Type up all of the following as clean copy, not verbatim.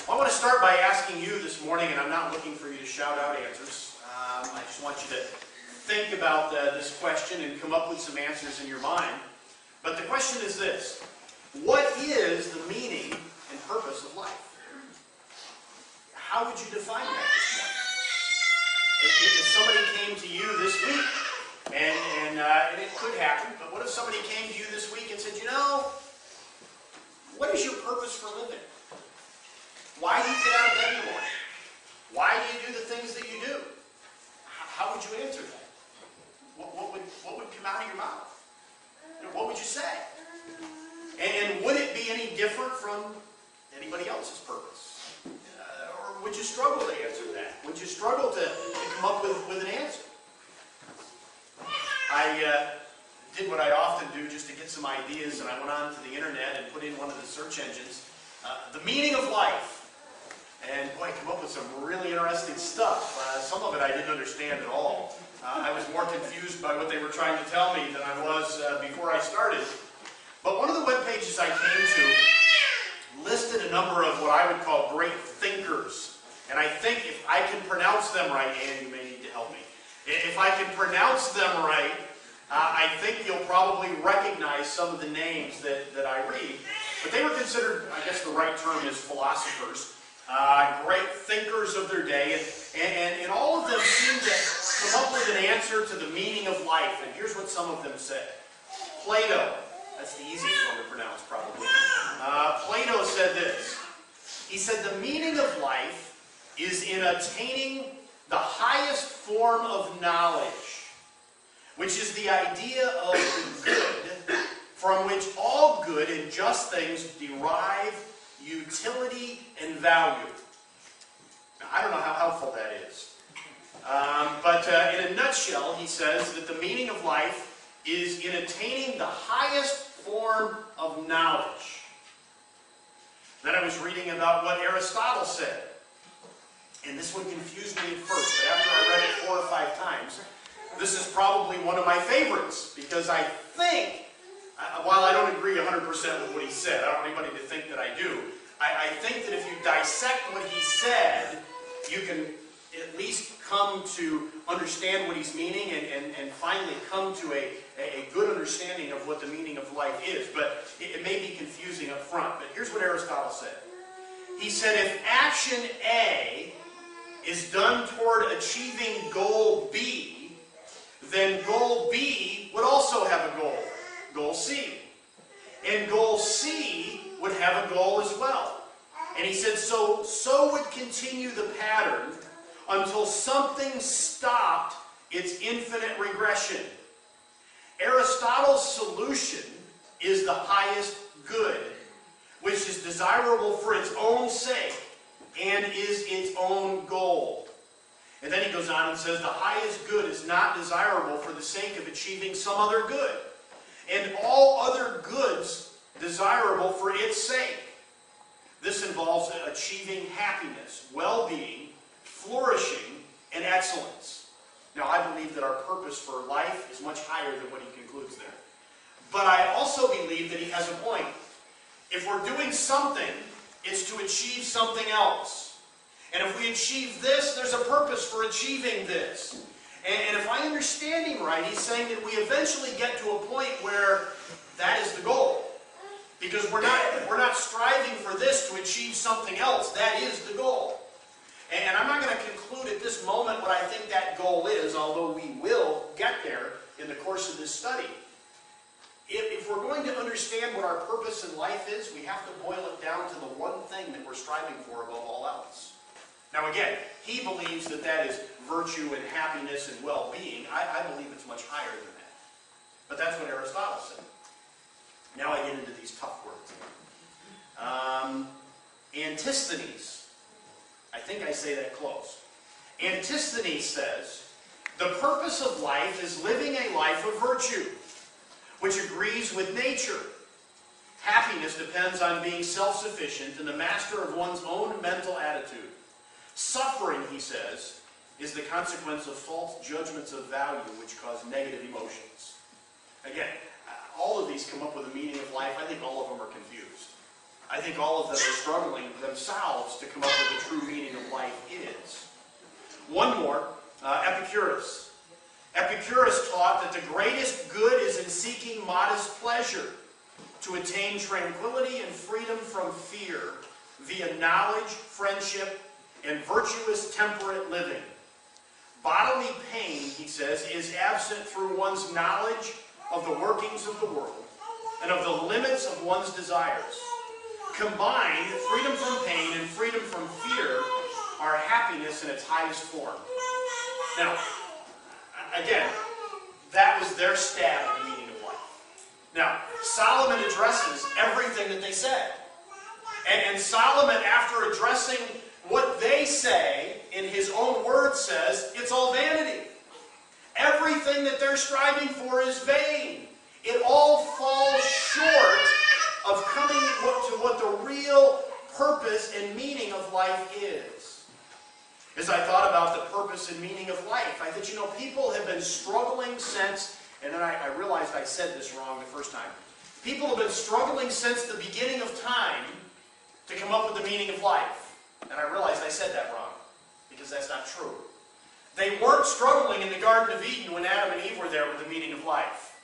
I want to start by asking you this morning, and I'm not looking for you to shout out answers. I just want you to think about this question and come up with some answers in your mind. But the question is this: what is the meaning and purpose of life? How would you define that this morning? If somebody came to you this week, and it could happen, but what if somebody came to you this week and said, you know, what is your purpose for living? Why do you get out of bed in the morning? Why do you do the things that you do? How would you answer that? What would come out of your mouth? What would you say? And would it be any different from anybody else's purpose? Or would you struggle to answer that? Would you struggle to come up with an answer? I did what I often do just to get some ideas, and I went on to the internet and put in one of the search engines, the meaning of life. And boy, I came up with some really interesting stuff. Some of it I didn't understand at all. I was more confused by what they were trying to tell me than I was before I started. But one of the web pages I came to listed a number of what I would call great thinkers. And I think if I can pronounce them right, and you may need to help me, if I can pronounce them right, I think you'll probably recognize some of the names that I read. But they were considered, I guess the right term is philosophers, great thinkers of their day, and all of them seem to come up with an answer to the meaning of life. And here's what some of them said. Plato, that's the easiest one to pronounce probably. Plato said this. He said, the meaning of life is in attaining the highest form of knowledge, which is the idea of the good, from which all good and just things derive utility and value. Now, I don't know how helpful that is. But in a nutshell, he says that the meaning of life is in attaining the highest form of knowledge. Then I was reading about what Aristotle said. And this one confused me at first, but after I read it 4 or 5 times, this is probably one of my favorites, because I think, while I don't agree 100% with what he said, I don't want anybody to think that I do, I think that if you dissect what he said, you can at least come to understand what he's meaning and finally come to a good understanding of what the meaning of life is. But it may be confusing up front. But here's what Aristotle said. He said, if action A is done toward achieving goal B, then goal B would also have a goal, goal C. And goal C would have a goal as well. And he said, so would continue the pattern until something stopped its infinite regression. Aristotle's solution is the highest good, which is desirable for its own sake and is its own goal. And then he goes on and says, the highest good is not desirable for the sake of achieving some other good, and all other goods desirable for its sake. This involves achieving happiness, well-being, flourishing, and excellence. Now, I believe that our purpose for life is much higher than what he concludes there. But I also believe that he has a point. If we're doing something, it's to achieve something else. And if we achieve this, there's a purpose for achieving this. And if I understand him right, he's saying that we eventually get to a point where that is the goal. Because we're not striving for this to achieve something else. That is the goal. And I'm not going to conclude at this moment what I think that goal is, although we will get there in the course of this study. If we're going to understand what our purpose in life is, we have to boil it down to the one thing that we're striving for above all else. Now again, he believes that that is virtue and happiness and well-being. I believe it's much higher than that. But that's what Aristotle said. Now I get into these tough words. Antisthenes. I think I say that close. Antisthenes says, the purpose of life is living a life of virtue, which agrees with nature. Happiness depends on being self-sufficient and the master of one's own mental attitude. Suffering, he says, is the consequence of false judgments of value which cause negative emotions. Again, all of these come up with a meaning of life. I think all of them are confused. I think all of them are struggling themselves to come up with the true meaning of life is. One more, Epicurus. Epicurus taught that the greatest good is in seeking modest pleasure, to attain tranquility and freedom from fear via knowledge, friendship, and virtuous temperate living. Bodily pain, he says, is absent through one's knowledge of the workings of the world and of the limits of one's desires. Combined, freedom from pain and freedom from fear are happiness in its highest form. Now, again, that was their stab at the meaning of life. Now, Solomon addresses everything that they said. And Solomon, after addressing what they say, in his own words says, it's all vanity. Everything that they're striving for is vain. It all falls short of coming to what the real purpose and meaning of life is. As I thought about the purpose and meaning of life, I thought, people have been struggling since, and then I realized I said this wrong the first time. People have been struggling since the beginning of time to come up with the meaning of life. And I realized I said that wrong, because that's not true. They weren't struggling in the Garden of Eden when Adam and Eve were there with the meaning of life.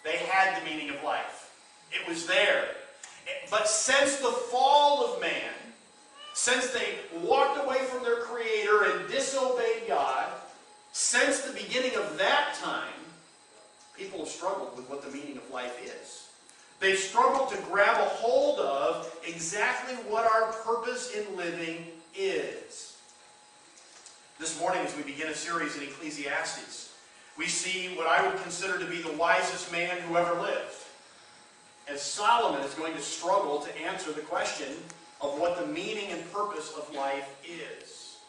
They had the meaning of life. It was there. But since the fall of man, since they walked away from their Creator and disobeyed God, since the beginning of that time, people have struggled with what the meaning of life is. They've struggled to grab a hold of exactly what our purpose in living is. This morning, as we begin a series in Ecclesiastes, we see what I would consider to be the wisest man who ever lived. As Solomon is going to struggle to answer the question of what the meaning and purpose of life is.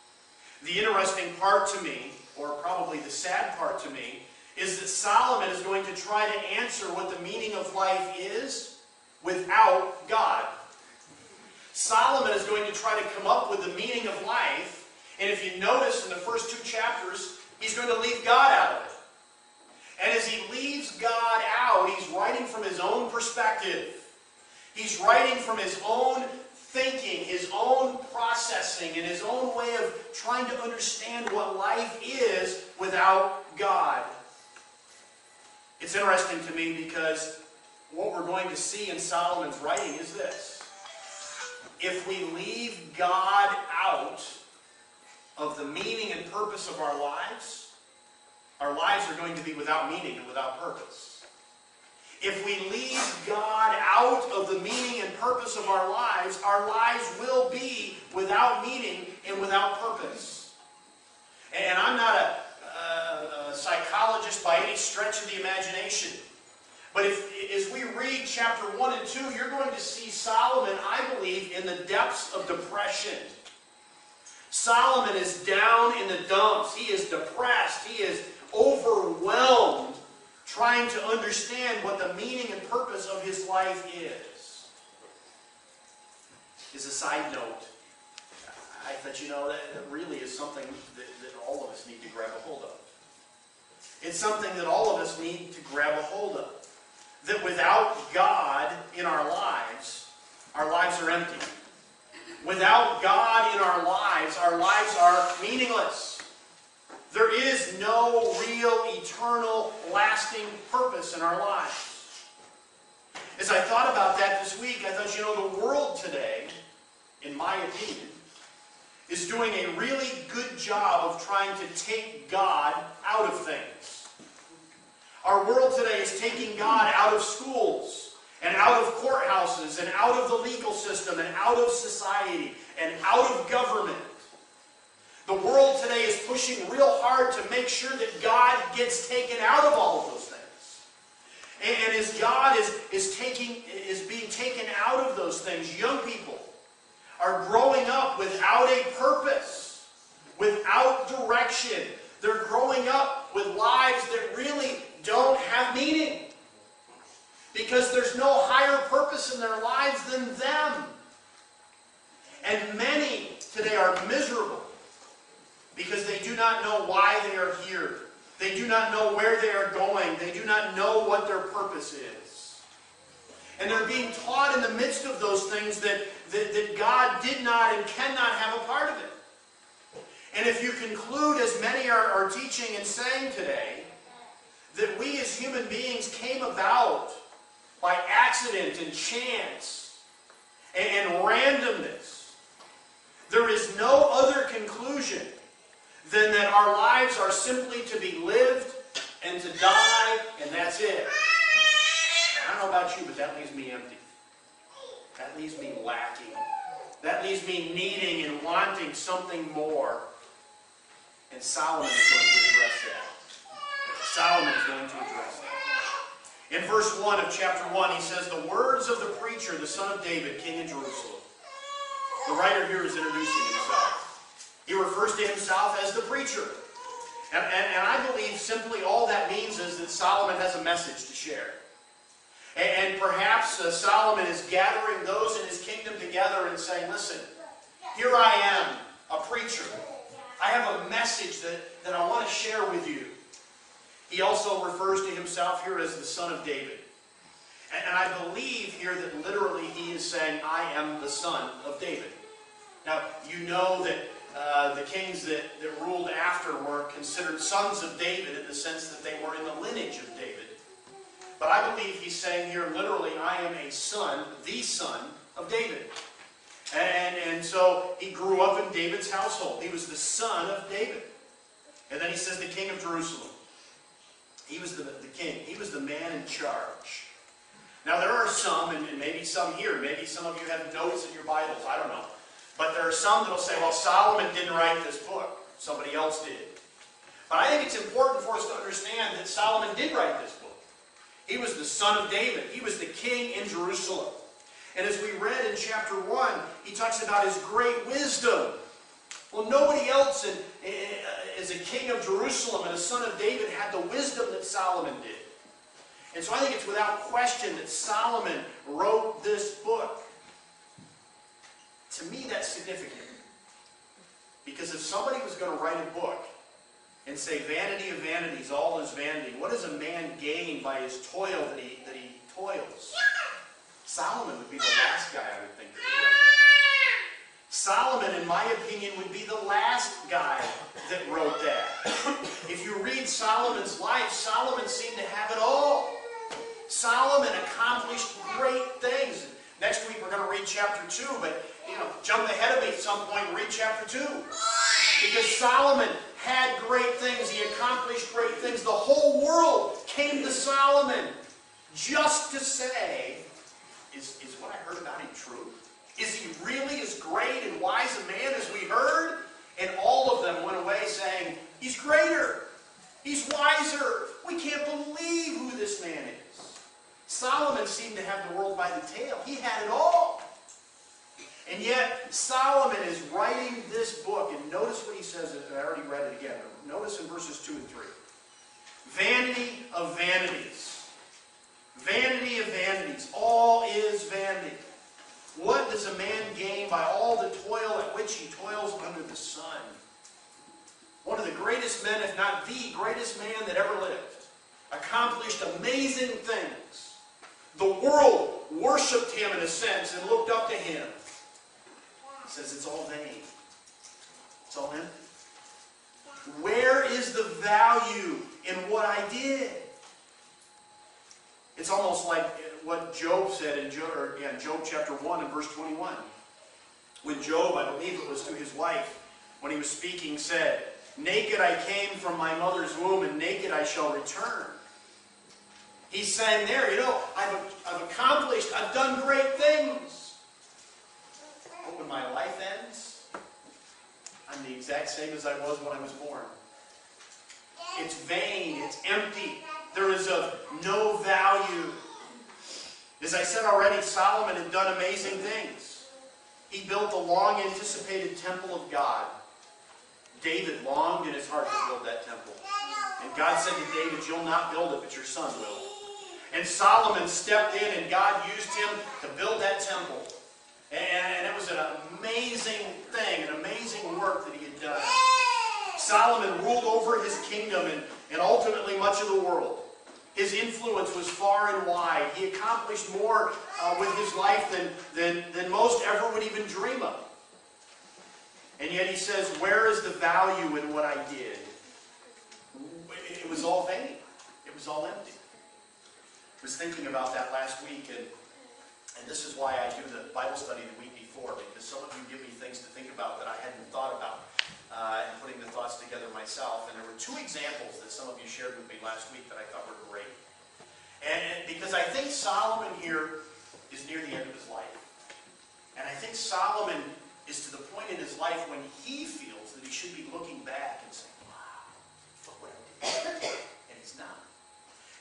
The interesting part to me, or probably the sad part to me, is that Solomon is going to try to answer what the meaning of life is without God. Solomon is going to try to come up with the meaning of life, and if you notice in the first 2 chapters, he's going to leave God out of it. And as he leaves God out, he's writing from his own perspective. He's writing from his own thinking, his own processing, and his own way of trying to understand what life is without God. It's interesting to me because what we're going to see in Solomon's writing is this. If we leave God out of the meaning and purpose of our lives are going to be without meaning and without purpose. If we leave God out of the meaning and purpose of our lives will be without meaning and without purpose. And I'm not a psychologist by any stretch of the imagination. But as we read chapter 1 and 2, you're going to see Solomon, I believe, in the depths of depression. Solomon is down in the dumps. He is depressed. He is overwhelmed trying to understand what the meaning and purpose of his life is. As a side note, I thought, that really is something that all of us need to grab a hold of. It's something that all of us need to grab a hold of. That without God in our lives are empty. Without God in our lives are meaningless. There is no real, eternal, lasting purpose in our lives. As I thought about that this week, I thought, the world today, in my opinion, is doing a really good job of trying to take God out of things. Our world today is taking God out of schools, and out of courthouses, and out of the legal system, and out of society, and out of government. The world today is pushing real hard to make sure that God gets taken out of all of those things. And as God is being taken out of those things, young people are growing up without a purpose, without direction. They're growing up with lives that really don't have meaning. Because there's no higher purpose in their lives than them. And many today are miserable because they do not know why they are here. They do not know where they are going. They do not know what their purpose is. And they're being taught in the midst of those things that God did not and cannot have a part of it. And if you conclude, as many are teaching and saying today, that we as human beings came about by accident and chance and randomness, there is no other conclusion than that our lives are simply to be lived and to die, and that's it. I don't know about you, but that leaves me empty. That leaves me lacking. That leaves me needing and wanting something more. And Solomon is going to address that. Solomon is going to address that. In verse 1 of chapter 1, he says, "The words of the preacher, the son of David, king in Jerusalem." The writer here is introducing himself. He refers to himself as the preacher. And I believe simply all that means is that Solomon has a message to share. And perhaps Solomon is gathering those in his kingdom together and saying, listen, here I am, a preacher. I have a message that I want to share with you. He also refers to himself here as the son of David. And I believe here that literally he is saying, I am the son of David. Now, you know that the kings that ruled after were considered sons of David in the sense that they were in the lineage of David. But I believe he's saying here literally, I am a son, the son of David. And so he grew up in David's household. He was the son of David. And then he says the king of Jerusalem. He was the king. He was the man in charge. Now there are some, and maybe some here, maybe some of you have notes in your Bibles, I don't know. But there are some that will say, well, Solomon didn't write this book. Somebody else did. But I think it's important for us to understand that Solomon did write this book. He was the son of David. He was the king in Jerusalem. And as we read in chapter 1, he talks about his great wisdom. Well, nobody else as a king of Jerusalem and a son of David had the wisdom that Solomon did. And so I think it's without question that Solomon wrote this book. To me, that's significant. Because if somebody was going to write a book and say, vanity of vanities, all is vanity, what does a man gain by his toil that he toils? Solomon would be the last guy, I would think, that would write that. Solomon, in my opinion, would be the last guy that wrote that. If you read Solomon's life, Solomon seemed to have it all. Solomon accomplished great things. Next week we're going to read chapter 2, but jump ahead of me at some point and read chapter 2. Because Solomon had great things. He accomplished great things. The whole world came to Solomon just to say, is what I heard about him true? Is he really as great and wise a man as we heard? And all of them went away saying, he's greater. He's wiser. We can't believe who this man is. Solomon seemed to have the world by the tail. He had it all. And yet, Solomon is writing this book, and notice what he says, and I already read it again. Notice in verses 2 and 3. Vanity of vanities. Vanity of vanities. All is vanity. What does a man gain by all the toil at which he toils under the sun? One of the greatest men, if not the greatest man that ever lived, accomplished amazing things. The world worshipped him in a sense and looked up to him. He says it's all vain. It's all empty. Where is the value in what I did? It's almost like what Job said in Job chapter 1 and verse 21. When Job, I believe it was to his wife, when he was speaking, said, naked I came from my mother's womb, and naked I shall return. He's saying there, I've accomplished, I've done great things. But when my life ends, I'm the exact same as I was when I was born. It's vain, it's empty. There is of no value. As I said already, Solomon had done amazing things. He built the long-anticipated temple of God. David longed in his heart to build that temple. And God said to David, you'll not build it, but your son will. And Solomon stepped in, and God used him to build that temple. And it was an amazing thing, an amazing work that he had done. Solomon ruled over his kingdom and ultimately much of the world. His influence was far and wide. He accomplished more with his life than most ever would even dream of. And yet he says, where is the value in what I did? It was all vain. It was all empty. I was thinking about that last week, and this is why I do the Bible study the week before, because some of you give me things to think about that I hadn't thought about, and putting the thoughts together myself. And there were two examples that some of you shared with me last week that I thought were great. And because I think Solomon here is near the end of his life. And I think Solomon is to the point in his life when he feels that he should be looking back and saying, wow, look what I did. And he's not.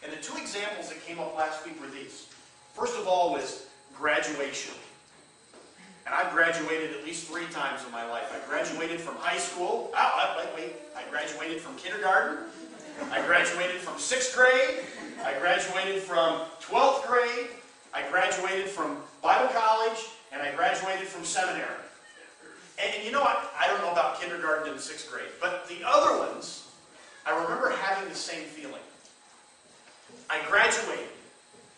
And the two examples that came up last week were these. First of all was graduation. And I've graduated at least 3 times in my life. I graduated from high school. Wait. I graduated from kindergarten. I graduated from 6th grade. I graduated from 12th grade. I graduated from Bible college. And I graduated from seminary. And you know what? I don't know about kindergarten and 6th grade. But the other ones, I remember having the same feeling. I graduated.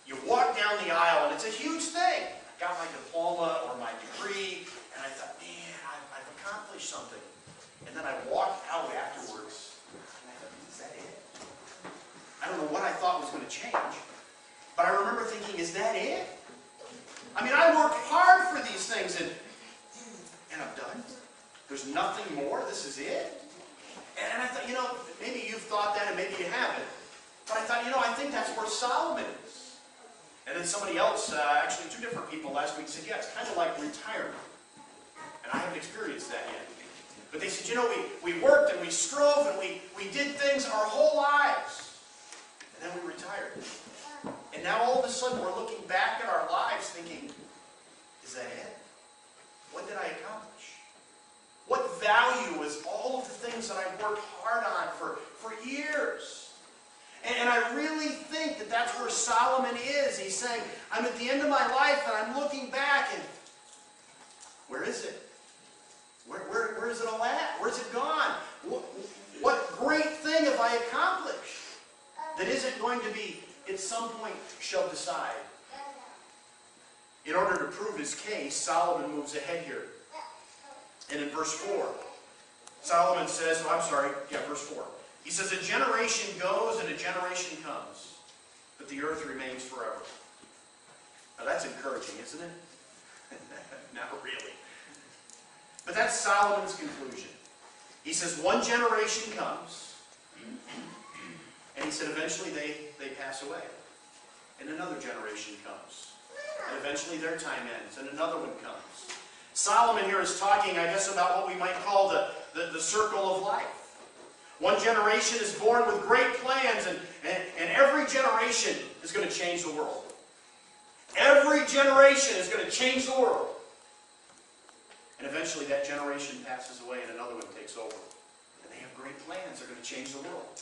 You walk down the aisle, and it's a huge thing. I got my diploma or my degree, and I thought, man, I've accomplished something. And then I walked out afterwards, and I thought, is that it? I don't know what I thought was going to change, but I remember thinking, is that it? I mean, I worked hard for these things, and I'm done. There's nothing more. This is it. And I thought, maybe you've thought that, and maybe you haven't. But I thought, I think that's where Solomon is. And then somebody else, actually 2 different people last week said, yeah, it's kind of like retirement. And I haven't experienced that yet. But they said, we worked and we strove and we did things our whole lives. And then we retired. And now all of a sudden we're looking back at our lives thinking, is that it? What did I accomplish? What value was all of the things that I worked hard on for years? And I really think that that's where Solomon is. He's saying, I'm at the end of my life and I'm looking back and where is it? Where is it all at? Where's it gone? What great thing have I accomplished that isn't going to be at some point shoved aside? In order to prove his case, Solomon moves ahead here. And in verse 4, Solomon says, verse 4. He says, a generation goes and a generation comes, but the earth remains forever. Now that's encouraging, isn't it? Not really. But that's Solomon's conclusion. He says, one generation comes, and he said eventually they pass away. And another generation comes. And eventually their time ends, and another one comes. Solomon here is talking, I guess, about what we might call the circle of life. One generation is born with great plans, and every generation is going to change the world. Every generation is going to change the world. And eventually that generation passes away and another one takes over. And they have great plans. They're going to change the world.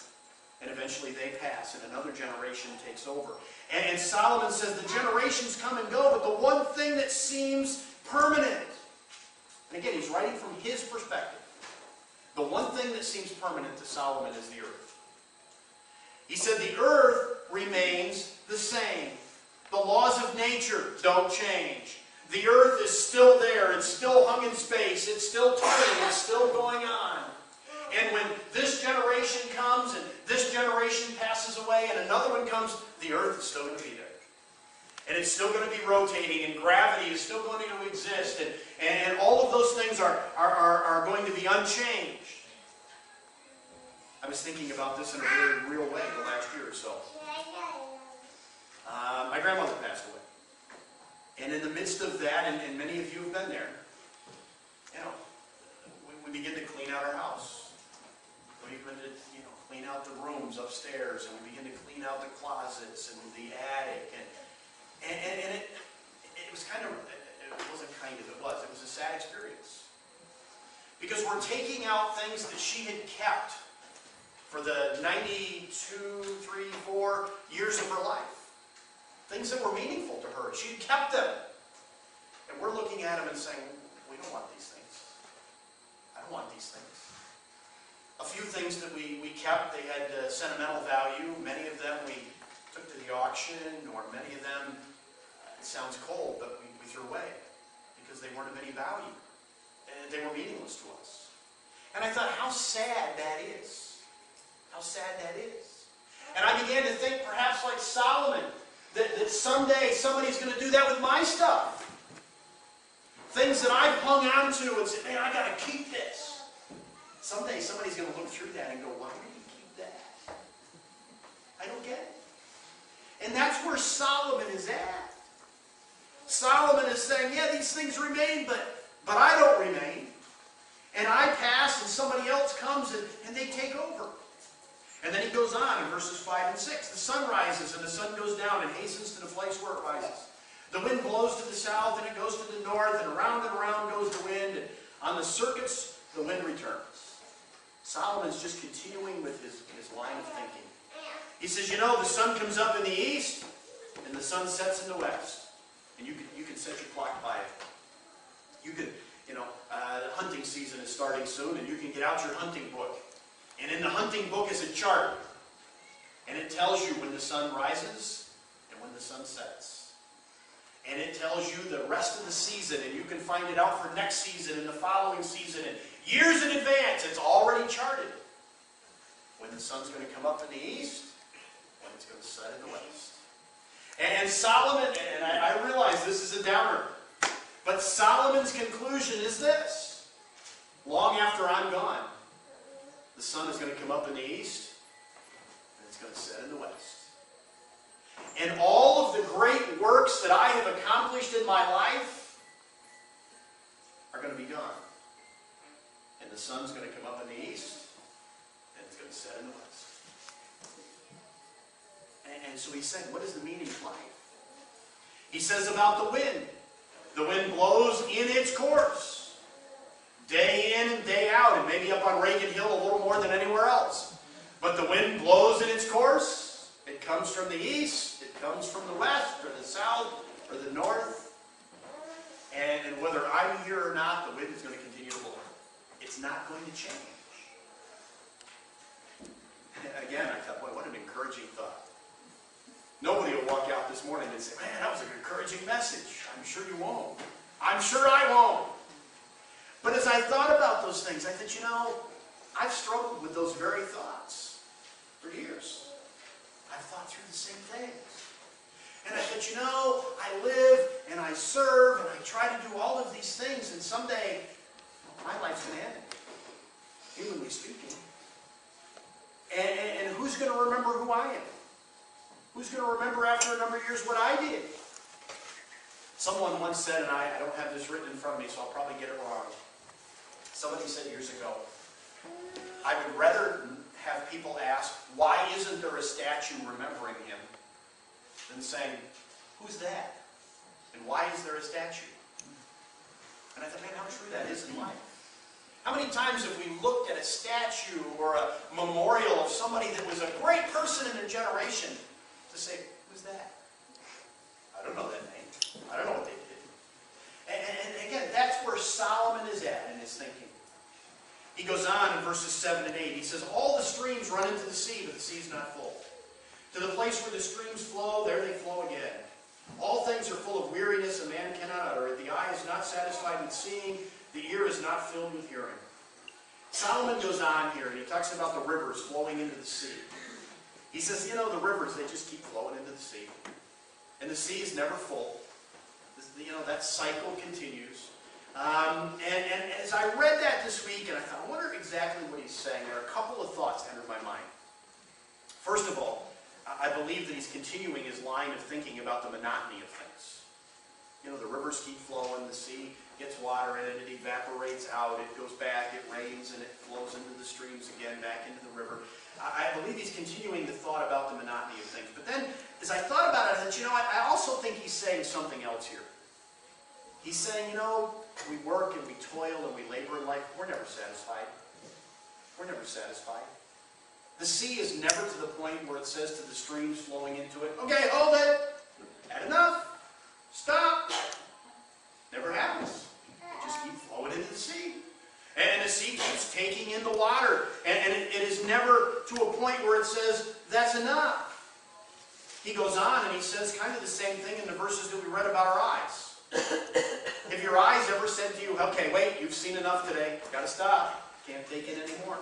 And eventually they pass and another generation takes over. And Solomon says the generations come and go, but the one thing that seems permanent. And again, he's writing from his perspective. The one thing that seems permanent to Solomon is the earth. He said the earth remains the same. The laws of nature don't change. The earth is still there. It's still hung in space. It's still turning. It's still going on. And when this generation comes and this generation passes away and another one comes, the earth is still going to be there. And it's still going to be rotating, and gravity is still going to exist, and all of those things are going to be unchanged. I was thinking about this in a very real way the last year or so. My grandmother passed away. And in the midst of that, and many of you have been there, we begin to clean out our house. We begin to clean out the rooms upstairs, and we begin to clean out the closets and the attic, and it was kind of, it wasn't kind of, it was a sad experience. Because we're taking out things that she had kept for the 92, 3, 4 years of her life. Things that were meaningful to her. She had kept them. And we're looking at them and saying, we don't want these things. I don't want these things. A few things that we kept, they had sentimental value. Many of them we took to the auction, or many of them, it sounds cold, but we threw away because they weren't of any value. And they were meaningless to us. And I thought, how sad that is. How sad that is. And I began to think, perhaps like Solomon, that someday somebody's going to do that with my stuff. Things that I've hung on to and said, man, I got to keep this. Someday somebody's going to look through that and go, why did you keep that? I don't get it. And that's where Solomon is at. Solomon is saying, yeah, these things remain, but I don't remain. And I pass and somebody else comes and they take over. And then he goes on in verses 5 and 6. The sun rises and the sun goes down and hastens to the place where it rises. The wind blows to the south and it goes to the north, and around goes the wind. And on the circuits, the wind returns. Solomon's just continuing with his line of thinking. He says, you know, the sun comes up in the east and the sun sets in the west. And you can set your clock by it. You can, the hunting season is starting soon, and you can get out your hunting book. And in the hunting book is a chart. And it tells you when the sun rises and when the sun sets. And it tells you the rest of the season, and you can find it out for next season and the following season. And years in advance, it's already charted. When the sun's going to come up in the east, when it's going to set in the west. And Solomon, and I realize this is a downer, but Solomon's conclusion is this. Long after I'm gone, the sun is going to come up in the east, and it's going to set in the west. And all of the great works that I have accomplished in my life are going to be gone. And the sun's going to come up in the east, and it's going to set in the west. And so he's saying, what is the meaning of life? He says about the wind. The wind blows in its course. Day in and day out. And maybe up on Reagan Hill a little more than anywhere else. But the wind blows in its course. It comes from the east. It comes from the west or the south or the north. And whether I'm here or not, the wind is going to continue to blow. It's not going to change. Again, I thought, boy, what an encouraging thought. Nobody will walk out this morning and say, man, that was an encouraging message. I'm sure you won't. I'm sure I won't. But as I thought about those things, I thought, I've struggled with those very thoughts for years. I've thought through the same things. And I thought, I live and I serve and I try to do all of these things, and someday my life's going to end, humanly speaking. And who's going to remember who I am? Who's going to remember after a number of years what I did? Someone once said, and I don't have this written in front of me, so I'll probably get it wrong. Somebody said years ago, I would rather have people ask, why isn't there a statue remembering him, than saying, who's that? And why is there a statue? And I thought, man, how true that is in life. How many times have we looked at a statue or a memorial of somebody that was a great person in their generation to say, who's that? I don't know that name. I don't know what they did. And again, that's where Solomon is at in his thinking. He goes on in verses 7 and 8. He says, all the streams run into the sea, but the sea is not full. To the place where the streams flow, there they flow again. All things are full of weariness, and man cannot utter it. The eye is not satisfied with seeing. The ear is not filled with hearing. Solomon goes on here, and he talks about the rivers flowing into the sea. He says, the rivers, they just keep flowing into the sea. And the sea is never full. That cycle continues. And as I read that this week, and I thought, I wonder exactly what he's saying, there are a couple of thoughts entered my mind. First of all, I believe that he's continuing his line of thinking about the monotony of things. The rivers keep flowing, the sea gets water in it, it evaporates out, it goes back, it rains, and it flows into the streams again, back into the river. I believe he's continuing the thought about the monotony of things. But then, as I thought about it, I thought, I also think he's saying something else here. He's saying, we work and we toil and we labor in life, we're never satisfied. We're never satisfied. The sea is never to the point where it says to the streams flowing into it, okay, hold it, had enough, stop. Never happens. It just keeps flowing into the sea. And the sea keeps taking in the water. And it is never to a point where it says, that's enough. He goes on and he says kind of the same thing in the verses that we read about our eyes. Have your eyes ever said to you, okay, wait, you've seen enough today. Got to stop. Can't take it anymore.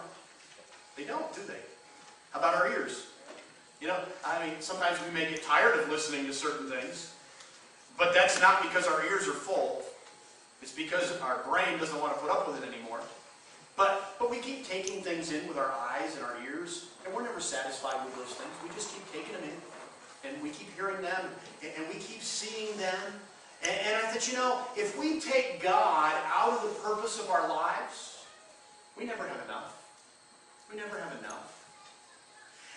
They don't, do they? How about our ears? You know, I mean, sometimes we may get tired of listening to certain things, but that's not because our ears are full. It's because our brain doesn't want to put up with it anymore. But we keep taking things in with our eyes and our ears, and we're never satisfied with those things. We just keep taking them in, and we keep hearing them, and we keep seeing them. And I thought, you know, if we take God out of the purpose of our lives, we never have enough. We never have enough.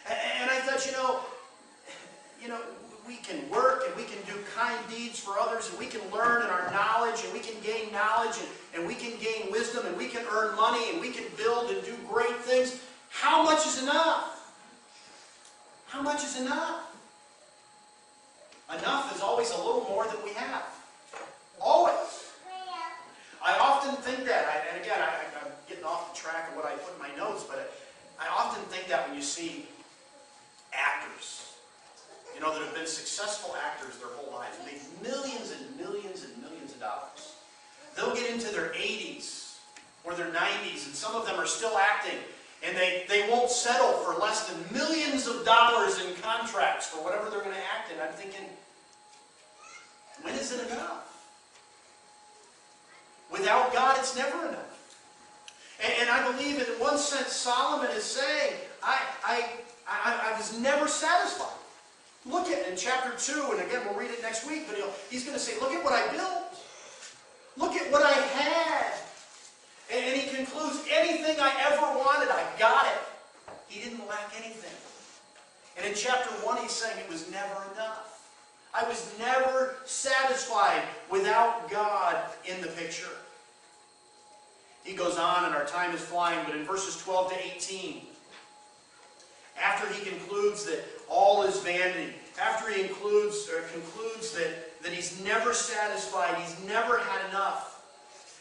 And I thought, you know, we can work and we can do kind deeds for others, and we can learn in our knowledge, and we can gain knowledge, and we can gain wisdom, and we can earn money, and we can build and do great things. How much is enough? How much is enough? Enough is always a little more than we have. Always. I often think that, and again, I'm getting off the track of what I put in my notes, but I often think that when you see actors, you know, that have been successful actors their whole lives, made millions and millions and millions of dollars. They'll get into their 80s or their 90s, and some of them are still acting, and they won't settle for less than millions of dollars in contracts for whatever they're going to act in. I'm thinking, when is it enough? Without God, it's never enough. And I believe in one sense, Solomon is saying, I was never satisfied. Look at in chapter 2, and again, we'll read it next week, but he's going to say, look at what I built. Look at what I had. And he concludes, anything I ever wanted, I got it. He didn't lack anything. And in chapter 1, he's saying it was never enough. I was never satisfied without God in the picture. He goes on, and our time is flying, but in verses 12 to 18, after he concludes that all is vanity, after he concludes that he's never satisfied, he's never had enough,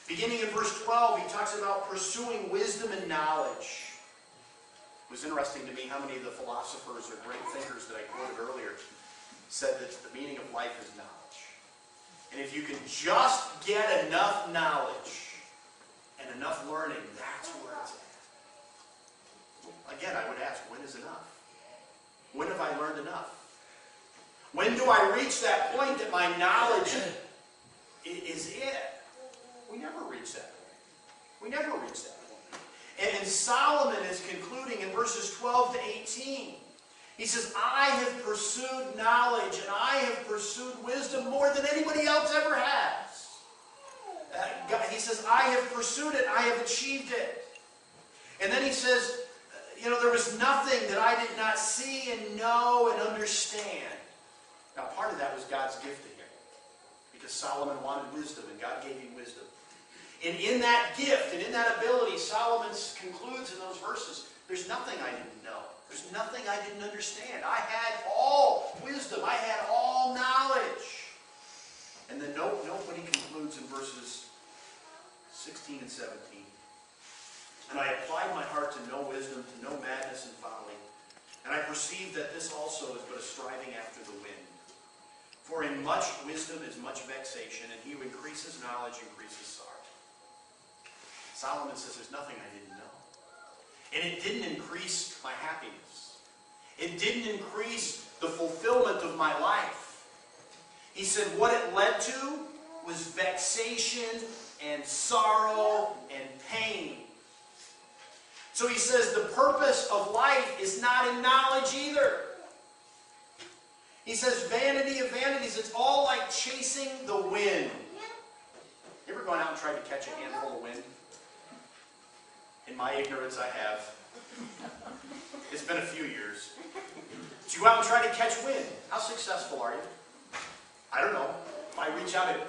beginning in verse 12, he talks about pursuing wisdom and knowledge. It was interesting to me how many of the philosophers or great thinkers that I quoted earlier said that the meaning of life is knowledge. And if you can just get enough knowledge and enough learning, that's where it's at. Again, I would ask, when is enough? When have I learned enough? When do I reach that point that my knowledge is it? We never reach that point. We never reach that point. And Solomon is concluding in verses 12 to 18. He says, I have pursued knowledge and I have pursued wisdom more than anybody else ever has. He says, I have pursued it, I have achieved it. And then he says, you know, there was nothing that I did not see and know and understand. Now, part of that was God's gift to him, because Solomon wanted wisdom, and God gave him wisdom. And in that gift and in that ability, Solomon concludes in those verses, there's nothing I didn't know. There's nothing I didn't understand. I had all wisdom. I had all knowledge. And then note what he concludes in verses 16 and 17. And I applied my heart to know wisdom, to know madness and folly. And I perceived that this also is but a striving after the wind. For in much wisdom is much vexation, and he who increases knowledge increases sorrow. Solomon says there's nothing I didn't know. And it didn't increase my happiness. It didn't increase the fulfillment of my life. He said what it led to was vexation and sorrow and pain. So he says the purpose of life is not in knowledge either. He says vanity of vanities, it's all like chasing the wind. You ever gone out and tried to catch a handful of wind? In my ignorance, I have. It's been a few years. But you go out and try to catch wind. How successful are you? I don't know. If I reach out and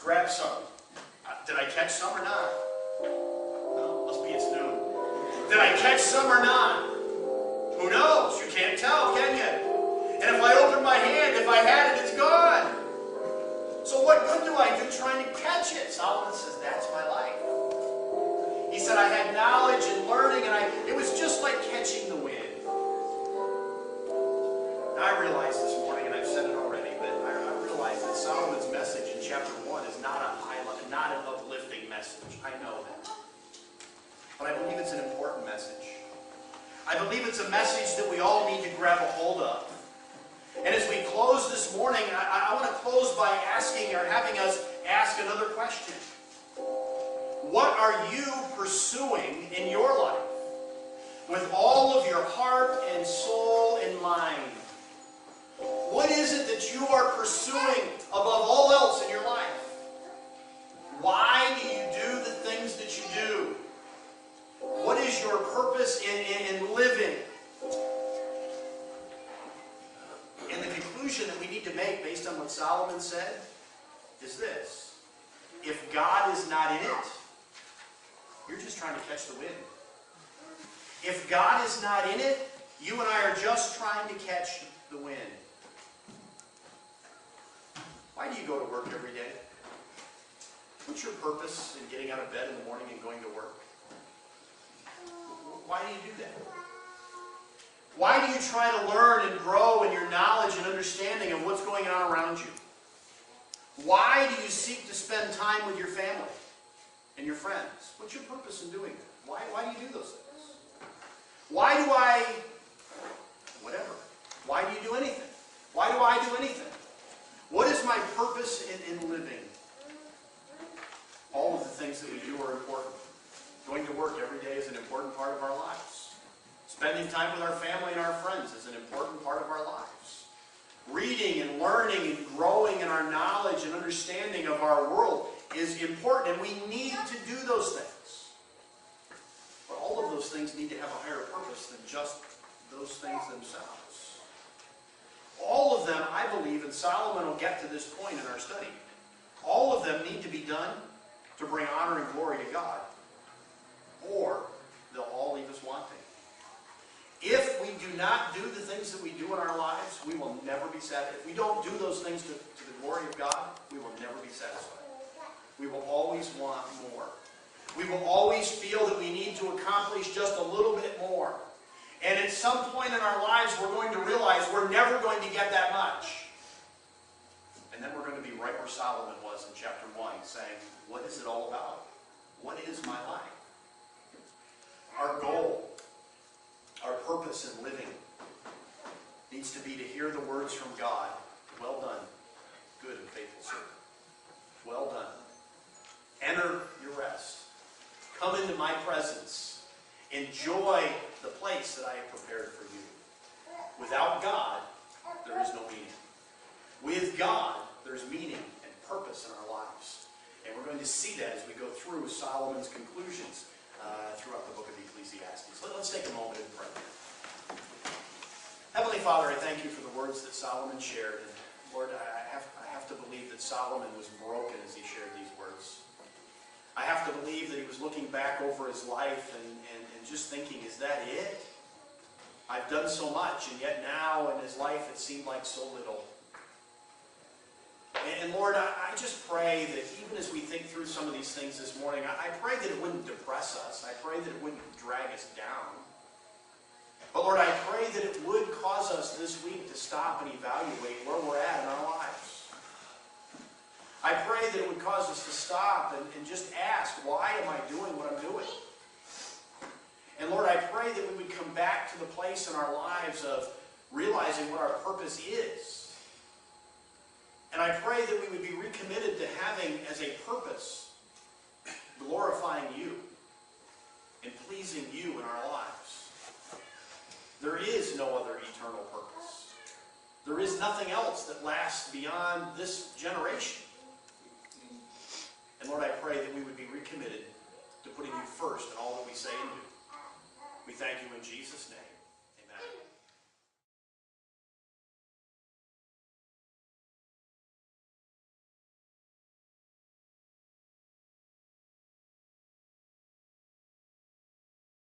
grab some, did I catch some or not? No, must be it's noon. Did I catch some or not? Who knows? You can't tell, can you? And if I open my hand, if I had it, it's gone. So what good do I do trying to catch it? Solomon says, that's my life. He said, I had knowledge and learning, and it was just like catching the wind. And I realized this morning, message. I know that. But I believe it's an important message. I believe it's a message that we all need to grab a hold of. And as we close this morning, I want to close by asking or having us ask another question. What are you pursuing in your life with all of your heart and soul and mind? What is it that you are pursuing above all else in your life? Why do you do the things that you do? What is your purpose in living? And the conclusion that we need to make based on what Solomon said is this. If God is not in it, you're just trying to catch the wind. If God is not in it, you and I are just trying to catch the wind. Why do you go to work every day? What's your purpose in getting out of bed in the morning and going to work? Why do you do that? Why do you try to learn and grow in your knowledge and understanding of what's going on around you? Why do you seek to spend time with your family and your friends? What's your purpose in doing that? Why do you do those things? Why do I... whatever. Why do you do anything? Why do I do anything? What is my purpose in living? All of the things that we do are important. Going to work every day is an important part of our lives. Spending time with our family and our friends is an important part of our lives. Reading and learning and growing in our knowledge and understanding of our world is important, and we need to do those things. But all of those things need to have a higher purpose than just those things themselves. All of them, I believe, and Solomon will get to this point in our study, all of them need to be done to bring honor and glory to God, or they'll all leave us wanting. If we do not do the things that we do in our lives, we will never be satisfied. If we don't do those things to the glory of God, we will never be satisfied. We will always want more. We will always feel that we need to accomplish just a little bit more. And at some point in our lives, we're going to realize we're never going to get that much. And then we're going to be right where Solomon was in chapter 1, saying, what is it all about? What is my life? Our goal, our purpose in living needs to be to hear the words from God. Well done, good and faithful servant. Well done. Enter your rest. Come into my presence. Enjoy the place that I have prepared for you. Without God, there is no meaning. With God, there's meaning and purpose in our lives. And we're going to see that as we go through Solomon's conclusions throughout the book of Ecclesiastes. Let's take a moment and pray. Heavenly Father, I thank you for the words that Solomon shared. And Lord, I have to believe that Solomon was broken as he shared these words. I have to believe that he was looking back over his life and just thinking, is that it? I've done so much, and yet now in his life it seemed like so little. And Lord, I just pray that even as we think through some of these things this morning, I pray that it wouldn't depress us. I pray that it wouldn't drag us down. But Lord, I pray that it would cause us this week to stop and evaluate where we're at in our lives. I pray that it would cause us to stop and just ask, why am I doing what I'm doing? And Lord, I pray that we would come back to the place in our lives of realizing what our purpose is. And I pray that we would be recommitted to having as a purpose glorifying you and pleasing you in our lives. There is no other eternal purpose. There is nothing else that lasts beyond this generation. And Lord, I pray that we would be recommitted to putting you first in all that we say and do. We thank you in Jesus' name.